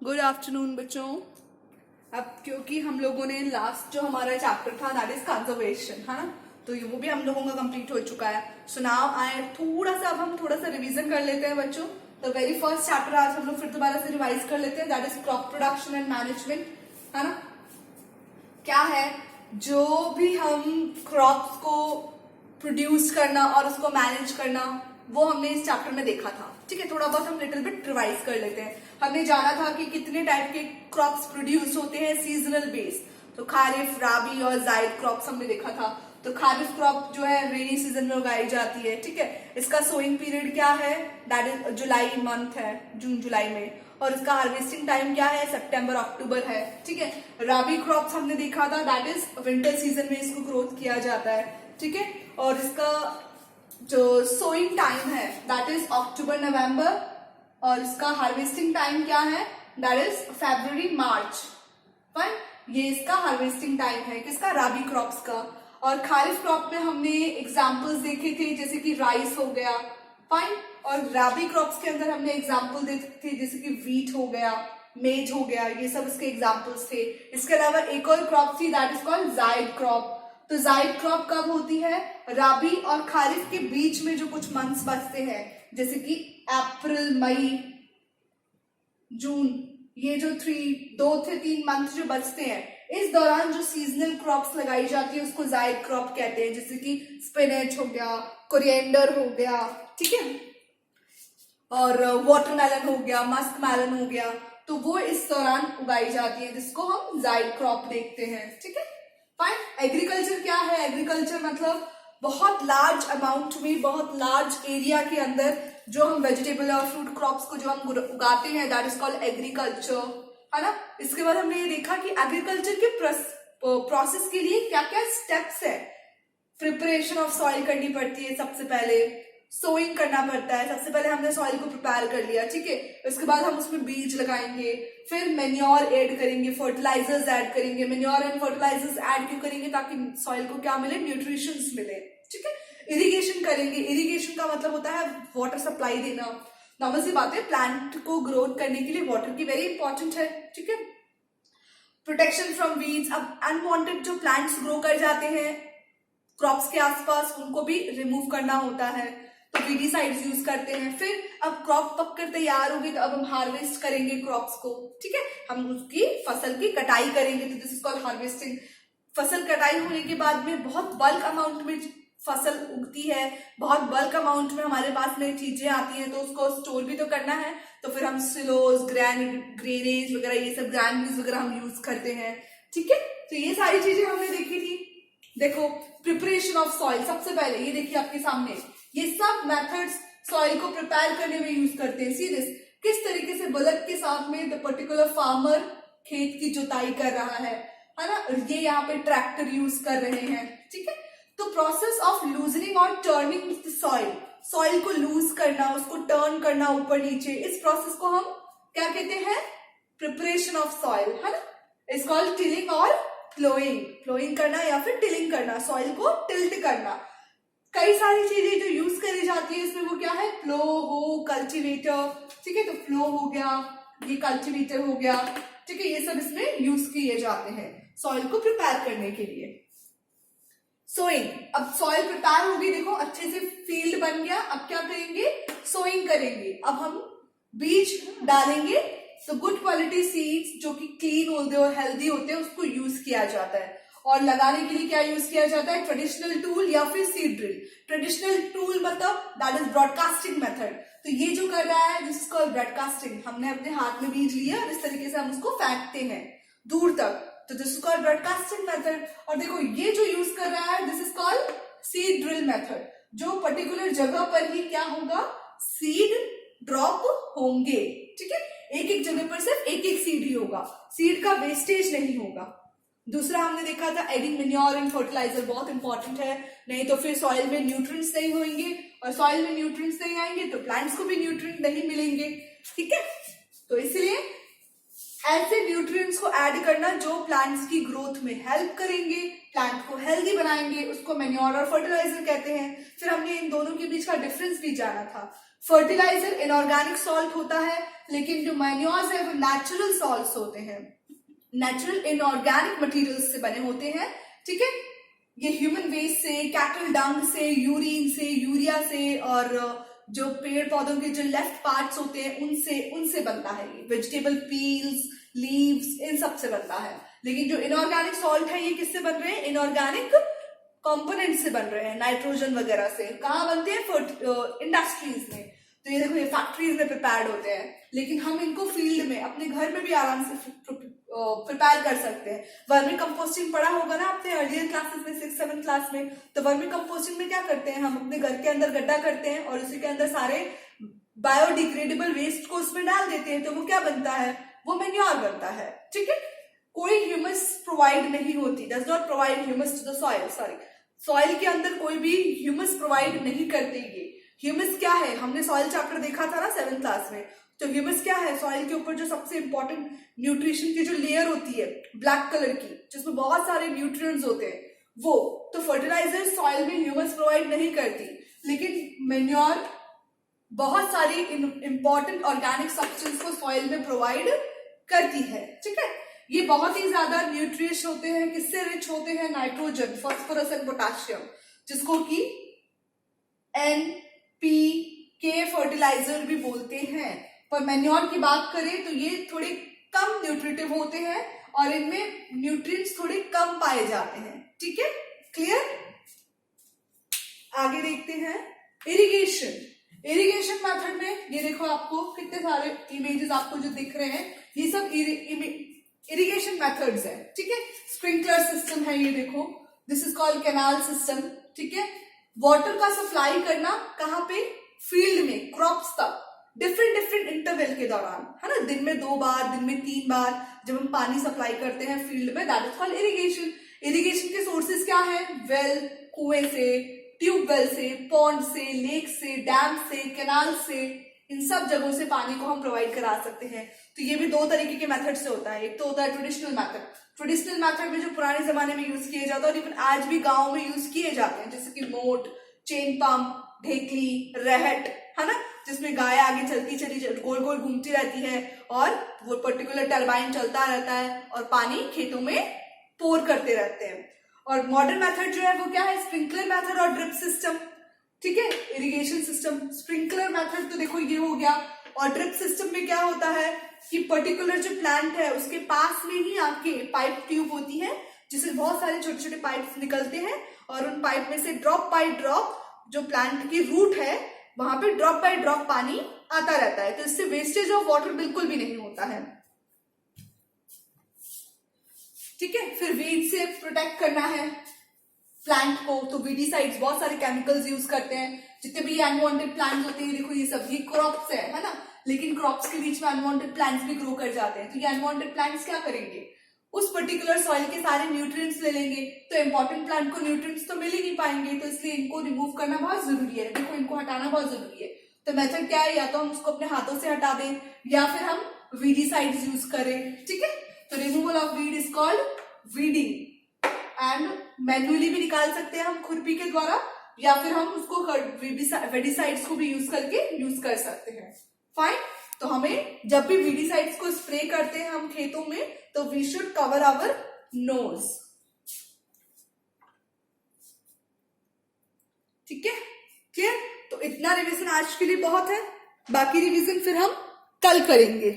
Good afternoon बच्चों। अब क्योंकि हम लोगों ने लास्ट जो हमारा चैप्टर था दैट इज कंजर्वेशन, है ना, तो वो भी हम लोगों का कंप्लीट हो चुका है। सो नाउ आए अब हम थोड़ा सा रिवीजन कर लेते हैं बच्चों। तो वेरी फर्स्ट चैप्टर आज हम लोग फिर दोबारा से रिवाइज कर लेते हैं, that is crop production and management, है ना। क्या है, जो भी हम क्रॉप्स को प्रोड्यूस करना और उसको मैनेज करना वो हमने इस चैप्टर में देखा था। ठीक है, थोड़ा बहुत हम लिटिल बिट रिवाइज कर लेते हैं। हमने जाना था कि कितने टाइप के क्रॉप्स प्रोड्यूस होते हैं सीजनल बेस। तो खारिफ, राबी और जायद क्रॉप्स हमने देखा था। तो खारिफ क्रॉप जो है रेनी सीजन में उगाई जाती है। ठीक है, इसका सोइंग पीरियड क्या है, दैट इज जुलाई मंथ है, जून जुलाई में। और इसका हार्वेस्टिंग टाइम क्या है, सितंबर अक्टूबर है। ठीक है, राबी क्रॉप्स हमने देखा था, दैट इज विंटर सीजन में इसको ग्रोथ किया जाता है। ठीक है, और इसका जो सोइंग टाइम है दैट इज अक्टूबर नवंबर, और इसका हार्वेस्टिंग टाइम क्या है, that is February March. Fine, ये इसका हार्वेस्टिंग टाइम है किसका, राबी क्रॉप्स का। और खारिफ क्रॉप में हमने एग्जांपल्स देखे थे जैसे कि राइस हो गया, फाइन। और राबी क्रॉप्स के अंदर हमने एग्जांपल देखे थे जैसे कि वीट हो गया, मेज हो गया, ये सब इसके एग्जांपल्स थे। इसके अलावा एक और क्रॉप थी दैट इज कॉल्ड जायद क्रॉप। तो जायद क्रॉप कब होती है, राबी और खारिफ के बीच में जो कुछ मंथ्स बचते हैं जैसे कि अप्रैल, मई, जून, ये जो 2 से 3 मंथ जो बचते हैं, इस दौरान जो सीजनल क्रॉप्स लगाई जाती है उसको जायद क्रॉप कहते हैं। जैसे कि स्पिनच हो गया, कोरिएंडर हो गया, ठीक है, और वाटरमेलन हो गया, मस्क मेलन हो गया, तो वो इस दौरान उगाई जाती है जिसको हम जायद क्रॉप देखते हैं। ठीक है, फाइन। एग्रीकल्चर क्या है, एग्रीकल्चर मतलब बहुत लार्ज अमाउंट में, बहुत लार्ज एरिया के अंदर जो हम वेजिटेबल और फ्रूट क्रॉप्स को जो हम उगाते हैं दैट इज कॉल्ड एग्रीकल्चर, है ना। इसके बाद हमने ये देखा कि एग्रीकल्चर के प्रोसेस के लिए क्या क्या स्टेप्स है। प्रिपरेशन ऑफ सॉइल करनी पड़ती है, सबसे पहले सोइंग करना पड़ता है। सबसे पहले हमने सॉइल को प्रिपेयर कर लिया, ठीक है, उसके बाद हम उसमें बीज लगाएंगे, फिर मेन्योर ऐड करेंगे, फर्टिलाइजर्स ऐड करेंगे। मेन्योर एंड फर्टिलाइजर्स ऐड क्यों करेंगे, ताकि सॉइल को क्या मिले, न्यूट्रिशंस मिले। ठीक है, इरिगेशन करेंगे। इरिगेशन का मतलब होता है वाटर सप्लाई देना। नॉर्मल सी बात है, प्लांट को ग्रोथ करने के लिए वाटर की वेरी इंपॉर्टेंट है। ठीक है, प्रोटेक्शन फ्रॉम वीड्स, अब अनवांटेड जो प्लांट्स ग्रो कर जाते हैं क्रॉप्स के आसपास उनको भी रिमूव करना होता है, तो वीडीसाइड्स यूज करते हैं। फिर अब क्रॉप पककर तैयार होगी तो अब हम हार्वेस्ट करेंगे क्रॉप्स को। ठीक है, हम उसकी फसल की कटाई करेंगे, तो दिस इज कॉल्ड हार्वेस्टिंग। फसल कटाई होने के बाद में बहुत बल्क अमाउंट में फसल उगती है, बहुत बल्क अमाउंट में हमारे पास में चीजें आती हैं, तो उसको स्टोर भी तो करना है। तो फिर हम सिलोज, ग्रेनेज वगैरह, ये सब ग्रैन्यूल्स वगैरह हम यूज करते हैं। ठीक है, तो ये सारी चीजें हमने देखी थी। देखो, प्रिपरेशन ऑफ सॉइल, सबसे पहले ये देखिए आपके सामने, ये सब मेथड्स सॉइल को प्रिपेयर करने में यूज करते हैं। सी दिस, किस तरीके से बलद के साथ में द पर्टिकुलर फार्मर खेत की जुताई कर रहा है ना, ये यहाँ पे ट्रैक्टर यूज कर रहे हैं। ठीक है, तो प्रोसेस ऑफ लूजनिंग और टर्निंग द सॉइल, सॉइल को लूज करना, उसको टर्न करना ऊपर नीचे, इस प्रोसेस को हम क्या कहते हैं, प्रिपरेशन ऑफ सॉइल, है ना। इट्स कॉल्ड टिलिंग और प्लोइंग, प्लोइंग करना या फिर टिलिंग करना, सॉइल को टिल्ट करना। कई सारी चीजें जो यूज करी जाती है इसमें, वो क्या है, प्लो हो, कल्टीवेटर। ठीक है, तो प्लो हो गया, ये कल्टीवेटर हो गया। ठीक है, ये सब इसमें यूज किए जाते हैं सॉइल को प्रिपेयर करने के लिए। सोइंग, अब सॉइल प्रिपेयर होगी, देखो अच्छे से फील्ड बन गया, अब क्या करेंगे, सोइंग करेंगे। अब हम बीज डालेंगे, तो गुड क्वालिटी सीड्स जो कि क्लीन होते हैं और हेल्दी होते हैं उसको यूज किया जाता है। और लगाने के लिए क्या यूज किया जाता है, ट्रेडिशनल टूल या फिर सीड ड्रिल। ट्रेडिशनल टूल मतलब दैट इज ब्रॉडकास्टिंग मेथड। तो ये जो कर रहा है दिस इज कॉल्ड ब्रॉडकास्टिंग, हमने अपने हाथ में बीज लिया और इस तरीके से हम उसको फेंकते हैं दूर तक, तो this is called broadcasting method. और देखो ये जो यूज कर रहा है this is called seed drill method, जो पर्टिकुलर जगह पर ही क्या होगा, सीड ड्रॉप होंगे। ठीक है, एक एक जगह पर सिर्फ एक एक सीड ही होगा, सीड का वेस्टेज नहीं होगा। दूसरा हमने देखा था एडिंग मेन्योर एंड फर्टिलाइजर, बहुत इंपॉर्टेंट है, नहीं तो फिर सॉइल में न्यूट्रिएंट्स नहीं होंगे, और सॉइल में न्यूट्रिएंट्स नहीं आएंगे तो प्लांट्स को भी न्यूट्रिएंट नहीं मिलेंगे। ठीक है, तो इसलिए ऐसे न्यूट्रिएंट्स को ऐड करना जो प्लांट्स की ग्रोथ में हेल्प करेंगे, प्लांट को हेल्दी बनाएंगे, उसको मैन्योर और फर्टिलाइजर कहते हैं। फिर हमने इन दोनों के बीच का डिफरेंस भी जाना था। फर्टिलाइजर इनऑर्गेनिक सॉल्ट होता है, लेकिन जो मैन्योर्स है वो नेचुरल सॉल्ट्स होते हैं, नेचुरल इनऑर्गेनिक मटेरियल्स से बने होते हैं। ठीक है, ये ह्यूमन वेस्ट से, कैटल डंग से, यूरिन से, यूरिया से, और जो पेड़ पौधों के जो लेफ्ट पार्ट्स होते हैं उनसे बनता है। ये वेजिटेबल पील्स, लीव्स, इन सब से बनता है। लेकिन जो इनऑर्गेनिक सॉल्ट है ये किससे बन रहे हैं? इनऑर्गेनिक कंपोनेंट से बन रहे हैं, नाइट्रोजन वगैरह से। कहाँ बनते हैं? इंडस्ट्रीज में। तो ये देखो, ये फैक्ट्रीज में प्रिपेयर्ड होते हैं, लेकिन हम इनको फील्ड में अपने घर में भी आराम से प्रिपेयर कर सकते हैं। वर्मी कंपोस्टिंग पढ़ा होगा ना आपने अर्लियर क्लासेस में, 6th-7th क्लास में। तो वर्मी कंपोस्टिंग में क्या करते हैं? हम अपने घर के अंदर गड्ढा करते हैं और उसी के अंदर सारे बायोडिग्रेडेबल वेस्ट को उसमें डाल देते हैं, तो वो क्या बनता है? वो मैन्योर बनता है। ठीक है, कोई ह्यूमस प्रोवाइड नहीं होती, does not provide humus to the soil. Sorry, soil के अंदर कोई भी ह्यूमस प्रोवाइड नहीं करते। ये ह्यूमस क्या है? हमने सॉइल चैप्टर देखा था ना 7th क्लास में। तो ह्यूमस क्या है? सॉइल के ऊपर जो सबसे इंपॉर्टेंट न्यूट्रिशन की जो लेयर होती है ब्लैक कलर की, जिसमें बहुत सारे न्यूट्रिएंट्स होते हैं, वो। तो फर्टिलाइजर सॉइल में ह्यूमस प्रोवाइड नहीं करती, लेकिन मैन्योर बहुत सारी इंपॉर्टेंट ऑर्गेनिक सब्सटेंस को सॉइल में प्रोवाइड करती है। ठीक है, ये बहुत ही ज्यादा न्यूट्रिएंट्स होते हैं। किससे रिच होते हैं? नाइट्रोजन, फास्फोरस एंड पोटेशियम, जिसको कि NPK फर्टिलाइजर भी बोलते हैं। पर मैन्योर की बात करें तो ये थोड़े कम न्यूट्रिटिव होते हैं और इनमें न्यूट्रिएंट्स थोड़े कम पाए जाते हैं। ठीक है, क्लियर? आगे देखते हैं इरिगेशन। इरिगेशन मेथड में ये देखो, आपको कितने सारे इमेजेस आपको जो दिख रहे हैं, ये सब इरिगेशन मेथड्स है। ठीक है, स्प्रिंकलर सिस्टम है, ये देखो, this is called canal system. ठीक है, वाटर का सप्लाई करना कहाँ पे? फील्ड में, क्रॉप्स तक, डिफरेंट इंटरवल के दौरान, है ना। दिन में 2 बार, दिन में 3 बार जब हम पानी सप्लाई करते हैं फील्ड में, that is called irrigation. Irrigation के सोर्सेज क्या है? वेल, कुएं से, ट्यूबवेल से, पॉन्ड से, लेक से, डैम से, कैनाल से, इन सब जगहों से पानी को हम प्रोवाइड करा सकते हैं। तो ये भी 2 तरीके के मेथड से होता है। एक तो होता है ट्रेडिशनल मेथड। ट्रेडिशनल मेथड में जो पुराने जमाने में यूज किए जाते हैं और इवन आज भी गाँव में यूज किए जाते हैं, जैसे कि मोट, चेन पंप, ढेकली, रहट, है ना, जिसमें गाय आगे चली गोल गोल घूमती रहती है और वो पर्टिकुलर टरबाइन चलता रहता है और पानी खेतों में पोर करते रहते हैं। और मॉडर्न मेथड जो है वो क्या है? स्प्रिंकलर मेथड और ड्रिप सिस्टम। ठीक है, इरिगेशन सिस्टम। स्प्रिंकलर मेथड तो देखो ये हो गया। और ड्रिप सिस्टम में क्या होता है कि पर्टिकुलर जो प्लांट है उसके पास में ही आपके पाइप ट्यूब होती है, जिससे बहुत सारे छोटे छोटे पाइप निकलते हैं और उन पाइप में से ड्रॉप बाय ड्रॉप जो प्लांट की रूट है वहां पे ड्रॉप बाय ड्रॉप पानी आता रहता है। तो इससे वेस्टेज ऑफ वाटर बिल्कुल भी नहीं होता है। ठीक है, फिर वीड से प्रोटेक्ट करना है प्लांट को, तो वीडीसाइड्स, बहुत सारे केमिकल्स यूज करते हैं। जितने भी अनवांटेड प्लांट्स होते हैं, देखो ये सब, ये क्रॉप्स है ना, लेकिन क्रॉप्स के बीच में अनवांटेड प्लांट्स भी ग्रो कर जाते हैं। तो ये अनवांटेड प्लांट्स क्या करेंगे? उस पर्टिकुलर सॉइल के सारे न्यूट्रिएंट्स ले लेंगे, तो इंपॉर्टेंट प्लांट को न्यूट्रिएंट्स तो मिल ही नहीं पाएंगे। तो इसलिए इनको रिमूव करना बहुत जरूरी है। देखो, इनको हटाना बहुत जरूरी है। तो मेथड क्या है? या तो हम उसको अपने हाथों से हटा दें या फिर हम वीडीसाइड्स यूज करें। ठीक है, तो removal of weed is called weeding, and manually भी निकाल सकते हैं हम खुरपी के द्वारा, या फिर हम उसको वीडीसाइड्स को भी यूज करके यूज कर सकते हैं। फाइन। तो हमें जब भी वीडीसाइड्स को स्प्रे करते हैं हम खेतों में, तो we should cover our nose. ठीक है, क्लियर? तो इतना रिवीजन आज के लिए बहुत है, बाकी रिवीजन फिर हम कल करेंगे।